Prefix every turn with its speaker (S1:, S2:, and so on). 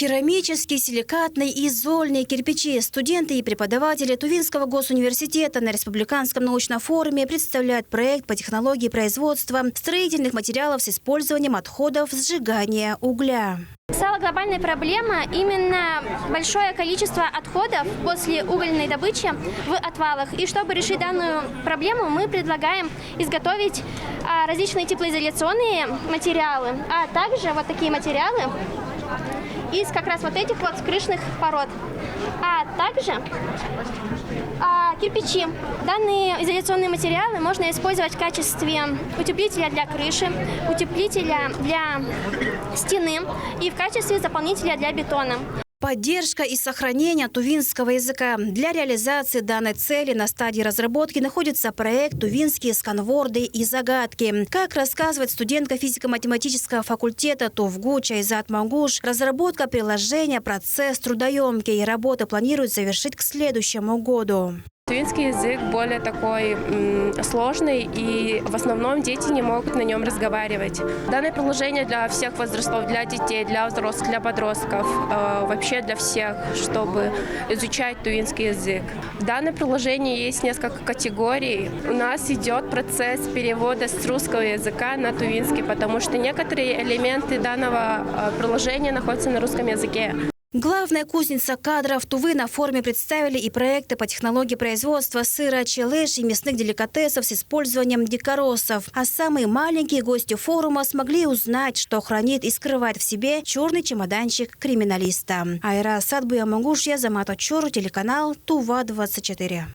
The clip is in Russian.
S1: Керамические, силикатные и зольные кирпичи. Студенты и преподаватели Тувинского госуниверситета на Республиканском научном форуме представляют проект по технологии производства строительных материалов с использованием отходов сжигания угля.
S2: Стала глобальная проблема именно большое количество отходов после угольной добычи в отвалах. И чтобы решить данную проблему, мы предлагаем изготовить различные теплоизоляционные материалы, а также вот такие материалы из как раз вот этих вот скрышных пород, а также кирпичи. Данные изоляционные материалы можно использовать в качестве утеплителя для крыши, утеплителя для стены и в качестве заполнителя для бетона.
S1: Поддержка и сохранение тувинского языка. Для реализации данной цели на стадии разработки находится проект «Тувинские сканворды и загадки». Как рассказывает студентка физико-математического факультета ТУВГУ Чайзат Мангуш, разработка приложения – процесс трудоемкий, и работы планируют завершить к следующему году.
S3: Тувинский язык более такой сложный, и в основном дети не могут на нем разговаривать. Данное приложение для всех возрастов, для детей, для взрослых, для подростков, вообще для всех, чтобы изучать тувинский язык. В данном приложении есть несколько категорий. У нас идет процесс перевода с русского языка на тувинский, потому что некоторые элементы данного приложения находятся на русском языке.
S1: Главная кузница кадров Тувы на форуме представили и проекты по технологии производства сыра челеш и мясных деликатесов с использованием дикоросов. А самые маленькие гости форума смогли узнать, что хранит и скрывает в себе черный чемоданчик криминалиста. Айра Садбуя Мангуш, Язамат Очур, телеканал Тува-24.